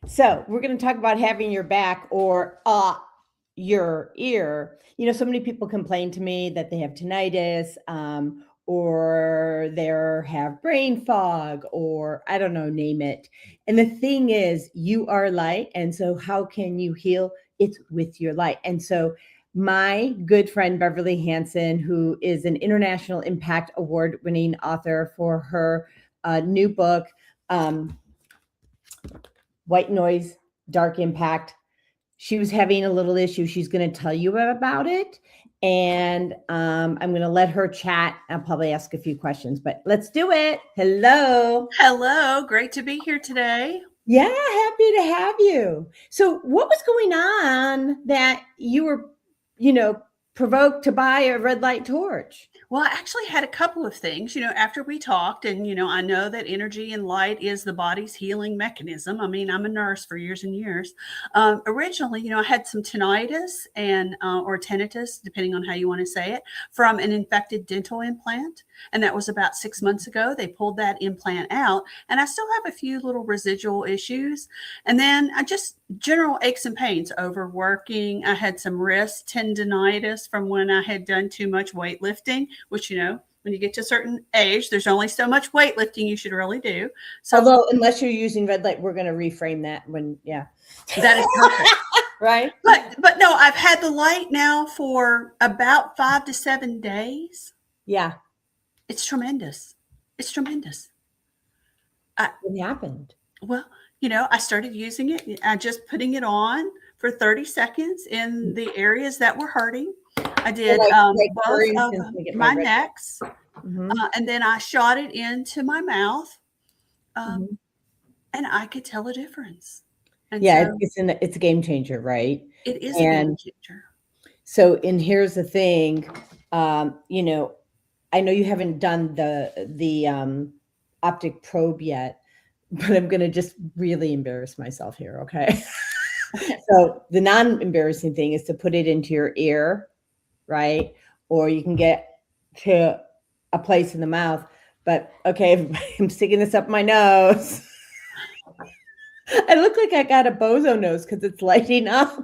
So we're going to talk about having your back or your ear. So many people complain to me that they have tinnitus, or they have brain fog, or I don't know, name it. And the thing is, you are light. And so how can you heal? It's with your light. And so my good friend, Beverly Hansen, who is an International Impact Award winning author for her new book, White Noise, Dark Impact. She was having a little issue. She's going to tell you about it. And I'm going to let her chat. I'll probably ask a few questions, but let's do it. Hello. Hello. Great to be here today. Yeah, happy to have you. So what was going on that you were, provoked to buy a red light torch? Well, I actually had a couple of things, after we talked, and, I know that energy and light is the body's healing mechanism. I mean, I'm a nurse for years and years. Originally, I had some tinnitus or tinnitus, depending on how you want to say it, from an infected dental implant. And that was about 6 months ago. They pulled that implant out, and I still have a few little residual issues. And then I just general aches and pains, overworking. I had some wrist tendinitis from when I had done too much weightlifting, which, when you get to a certain age, there's only so much weightlifting you should really do. So, although, unless you're using red light, we're going to reframe that that is perfect. Right. But no, I've had the light now for about 5 to 7 days. Yeah. It's tremendous. It's tremendous. What happened? Well, I started using it. I just putting it on for 30 seconds in the areas that were hurting. I did both of my necks, and then I shot it into my mouth, and I could tell a difference. And yeah, so it's a game changer, right? It is a game changer. So, and here's the thing, I know you haven't done the optic probe yet, but I'm going to just really embarrass myself here. Okay. So the non-embarrassing thing is to put it into your ear, right? Or you can get to a place in the mouth, but okay, I'm sticking this up my nose. I look like I got a bozo nose because it's lighting up.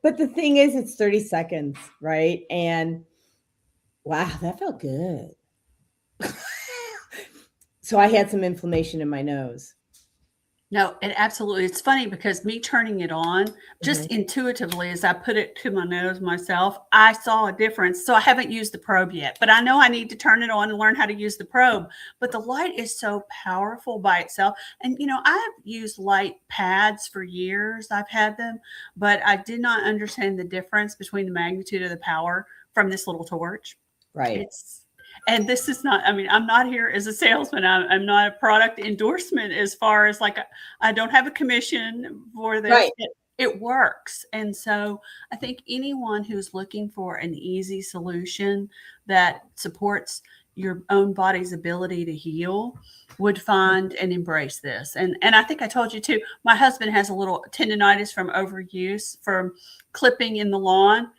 But the thing is, it's 30 seconds, right? And wow, that felt good. So I had some inflammation in my nose. No, it absolutely. It's funny because me turning it on, just intuitively, as I put it to my nose myself, I saw a difference. So I haven't used the probe yet, but I know I need to turn it on and learn how to use the probe. But the light is so powerful by itself. And, I've used light pads for years. I've had them, but I did not understand the difference between the magnitude of the power from this little torch. Right. And this is not, I'm not here as a salesman. I'm not a product endorsement as far as I don't have a commission for this. Right. It works. And so I think anyone who's looking for an easy solution that supports your own body's ability to heal would find and embrace this. And I think I told you too, my husband has a little tendinitis from overuse, from clipping in the lawn.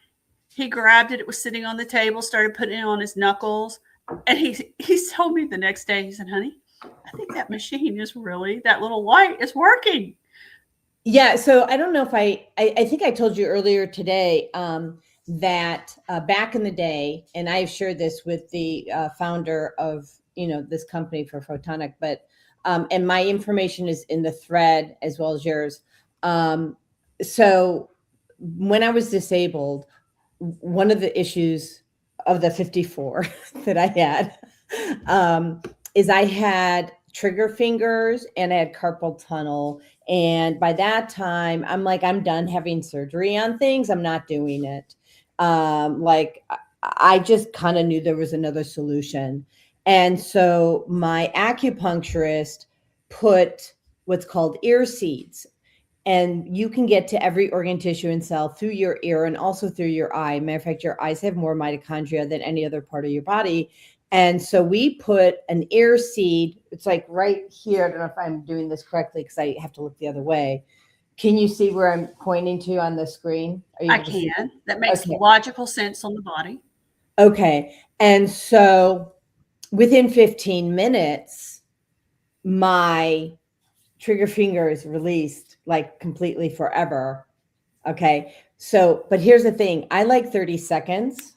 He grabbed it. It was sitting on the table, started putting it on his knuckles. And he told me the next day, he said, honey, I think that machine is really, that little light is working. Yeah. So I don't know if I think I told you earlier today that back in the day, and I've shared this with the founder of, this company for photonic, but, and my information is in the thread as well as yours. So when I was disabled, one of the issues of the 54 that I had is I had trigger fingers and I had carpal tunnel. And by that time, I'm like, I'm done having surgery on things. I'm not doing it. I just kind of knew there was another solution. And so my acupuncturist put what's called ear seeds. And you can get to every organ, tissue, and cell through your ear and also through your eye. Matter of fact, your eyes have more mitochondria than any other part of your body. And so we put an ear seed. It's like right here. I don't know if I'm doing this correctly because I have to look the other way. Can you see where I'm pointing to on the screen? I can. That makes logical sense on the body. Okay. And so within 15 minutes, my trigger finger is released like completely forever. Okay. So, but here's the thing. I like 30 seconds.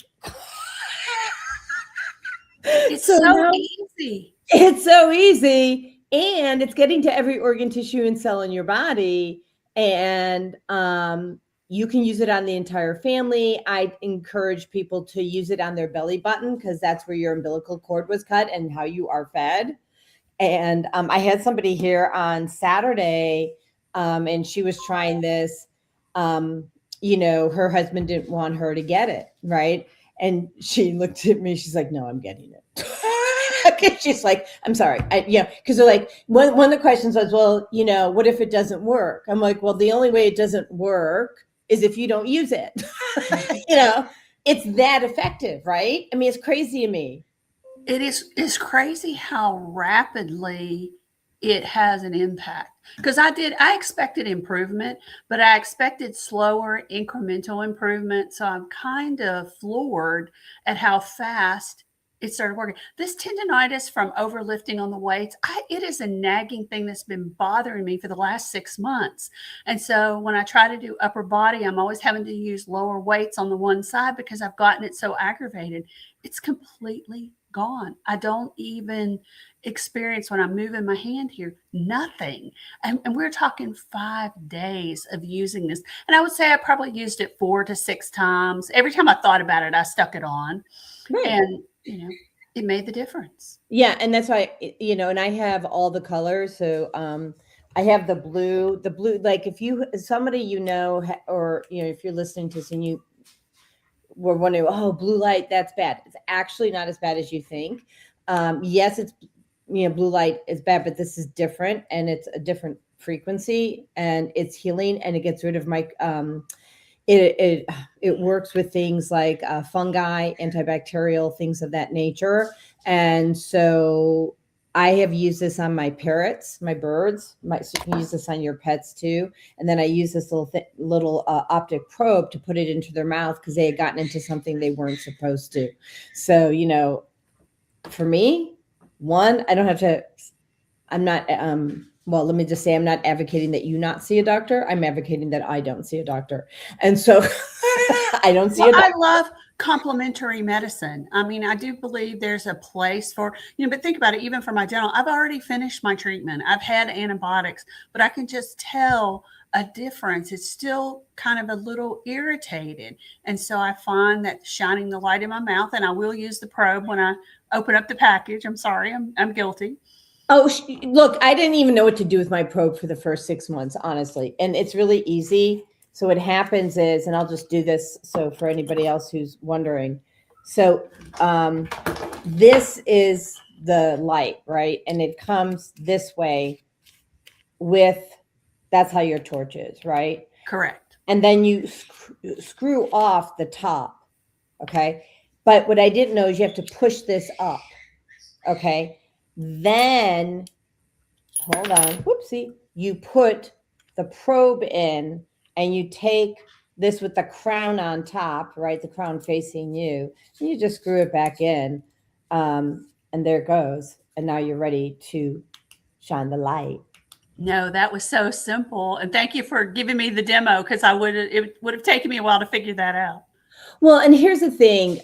It's So so now easy. it's so easy, and it's getting to every organ, tissue, and cell in your body. And you can use it on the entire family. I encourage people to use it on their belly button because that's where your umbilical cord was cut and how you are fed. And I had somebody here on Saturday, and she was trying this. Her husband didn't want her to get it, right? And she looked at me. She's like, "No, I'm getting it." Okay, she's like, "I'm sorry." Because they're like, one of the questions was, "Well, what if it doesn't work?" I'm like, "Well, the only way it doesn't work is if you don't use it." It's that effective, right? I mean, it's crazy to me. It's crazy how rapidly it has an impact. Because I expected improvement, but I expected slower incremental improvement. So I'm kind of floored at how fast it started working. This tendonitis from overlifting on the weights, it is a nagging thing that's been bothering me for the last 6 months. And so when I try to do upper body, I'm always having to use lower weights on the one side because I've gotten it so aggravated. It's completely gone. I don't even experience when I'm moving my hand here, nothing. And we're talking 5 days of using this. And I would say I probably used it 4 to 6 times. Every time I thought about it, I stuck it on. Right. And, it made the difference. Yeah, and that's why, and I have all the colors. So I have the blue, like if somebody, or, if you're listening to this and you were wondering, oh, blue light, that's bad. It's actually not as bad as you think. Yes, it's, blue light is bad, but this is different, and it's a different frequency, and it's healing, and it gets rid of it works with things like fungi, antibacterial, things of that nature. And so I have used this on my parrots, my birds. So you can use this on your pets too. And then I use this little optic probe to put it into their mouth because they had gotten into something they weren't supposed to. So, for me, one, I don't have to. I'm not. Well, let me just say, I'm not advocating that you not see a doctor. I'm advocating that I don't see a doctor. And so I don't see a doctor. I love complementary medicine. I mean, I do believe there's a place for, but think about it, even for my dental, I've already finished my treatment. I've had antibiotics, but I can just tell a difference. It's still kind of a little irritated. And so I find that shining the light in my mouth, and I will use the probe when I open up the package. I'm sorry, I'm guilty. Oh, look, I didn't even know what to do with my probe for the first 6 months, honestly. And it's really easy. So what happens is, and I'll just do this so for anybody else who's wondering. So this is the light, right? And it comes this way that's how your torch is, right? Correct. And then you screw off the top, okay? But what I didn't know is you have to push this up, okay? Then, hold on, whoopsie, you put the probe in and you take this with the crown on top, right? The crown facing you, and you just screw it back in. And there it goes. And now you're ready to shine the light. No, that was so simple. And thank you for giving me the demo because it would have taken me a while to figure that out. Well, and here's the thing,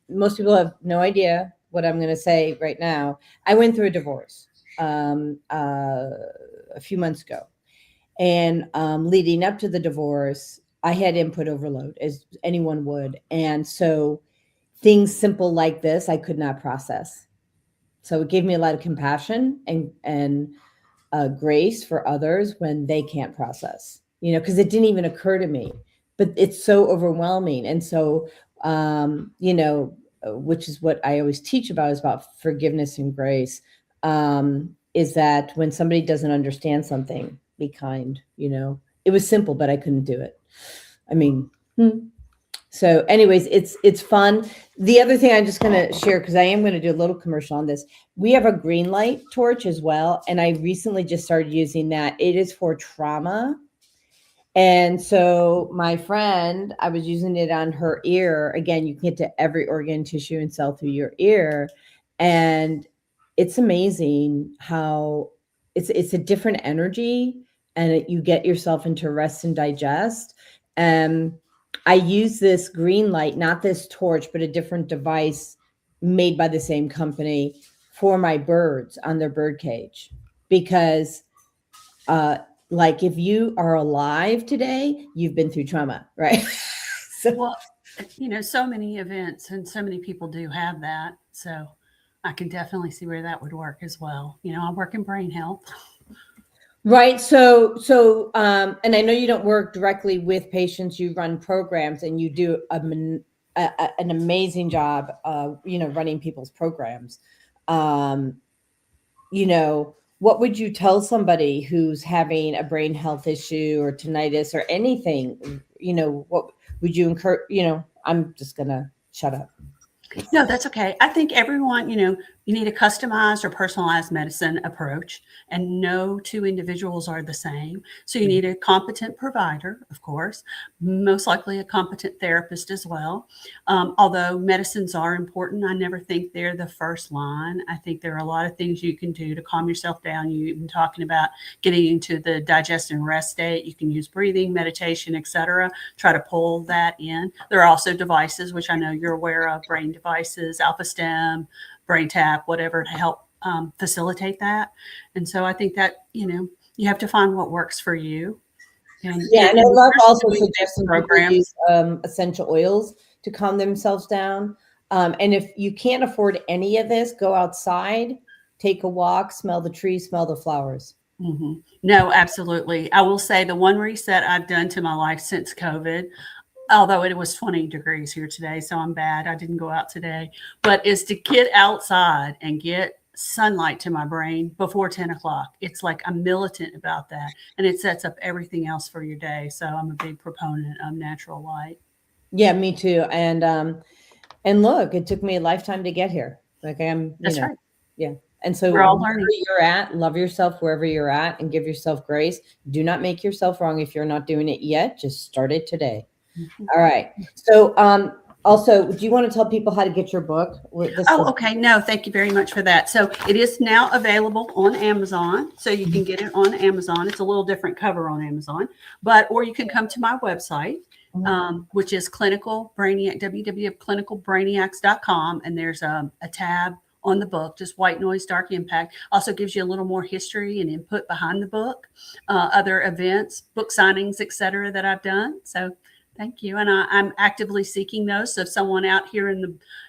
most people have no idea what I'm going to say right now. I went through a divorce a few months ago, and leading up to the divorce, I had input overload, as anyone would. And so things simple like this, I could not process. So it gave me a lot of compassion and grace for others when they can't process, because it didn't even occur to me, but it's so overwhelming. And so, which is what I always teach about, is about forgiveness and grace, is that when somebody doesn't understand something, be kind. It was simple, but I couldn't do it. I mean, so anyways, it's fun. The other thing I'm just going to share, because I am going to do a little commercial on this. We have a green light torch as well. And I recently just started using that. It is for trauma. And so my friend, I was using it on her ear. Again, you can get to every organ, tissue, and cell through your ear. And it's amazing how it's a different energy, and you get yourself into rest and digest. I use this green light, not this torch, but a different device made by the same company for my birds on their bird cage, because like if you are alive today, you've been through trauma, right? So, Well, so many events and so many people do have that. So I can definitely see where that would work as well. I work in brain health. right. And I know you don't work directly with patients, you run programs, and you do an amazing job, running people's programs. Um, what would you tell somebody who's having a brain health issue or tinnitus or anything? What would you encourage? I'm just going to shut up. No, that's okay. I think everyone, you need a customized or personalized medicine approach, and no two individuals are the same. So you need a competent provider, of course, most likely a competent therapist as well. Although medicines are important, I never think they're the first line. I think there are a lot of things you can do to calm yourself down. You've been talking about getting into the digest and rest state. You can use breathing, meditation, etc. Try to pull that in. There are also devices, which I know you're aware of, brain devices, Alpha Stem, Brain Tap, whatever, to help facilitate that. And so I think that, you have to find what works for you. And I love also suggesting people use essential oils to calm themselves down. And if you can't afford any of this, go outside, take a walk, smell the trees, smell the flowers. Mm-hmm. No, absolutely. I will say the one reset I've done to my life since COVID, although it was 20 degrees here today, so I'm bad. I didn't go out today, but is to get outside and get sunlight to my brain before 10 o'clock. It's like I'm militant about that, and it sets up everything else for your day. So I'm a big proponent of natural light. Yeah, me too. And look, it took me a lifetime to get here. Like That's right. Yeah. And so we're all wherever learning. you're at, love yourself wherever you're at and give yourself grace. Do not make yourself wrong if you're not doing it yet. Just start it today. Mm-hmm. All right. So also, do you want to tell people how to get your book? Okay. No, thank you very much for that. So it is now available on Amazon. So you can get it on Amazon. It's a little different cover on Amazon, or you can come to my website, which is www.clinicalbrainiacs.com. And there's a tab on the book, just White Noise, Dark Impact. Also gives you a little more history and input behind the book, other events, book signings, etc. that I've done. So thank you. And I'm actively seeking those. So if someone out here in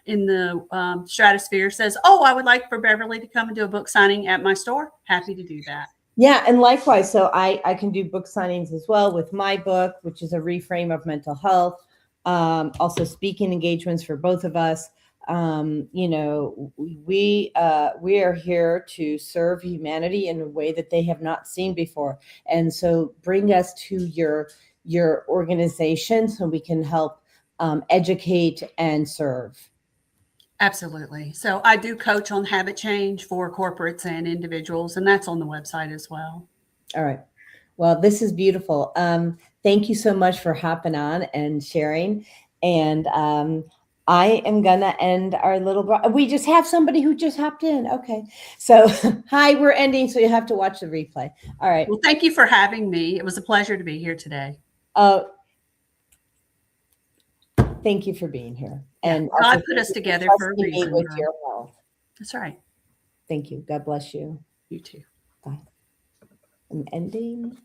the stratosphere says, "Oh, I would like for Beverly to come and do a book signing at my store," happy to do that. Yeah, and likewise. So I can do book signings as well with my book, which is a reframe of mental health. Also speaking engagements for both of us. We are here to serve humanity in a way that they have not seen before. And so bring us to your organization so we can help educate and serve. Absolutely. So I do coach on habit change for corporates and individuals, and that's on the website as well. All right. Well, this is beautiful. Thank you so much for hopping on and sharing. And I am going to end our we just have somebody who just hopped in. Okay. So hi, we're ending. So you have to watch the replay. All right. Well, thank you for having me. It was a pleasure to be here today. Thank you for being here. Yeah, and God put us together for a reason. With your health. That's right. Thank you. God bless you. You too. Bye. I'm ending.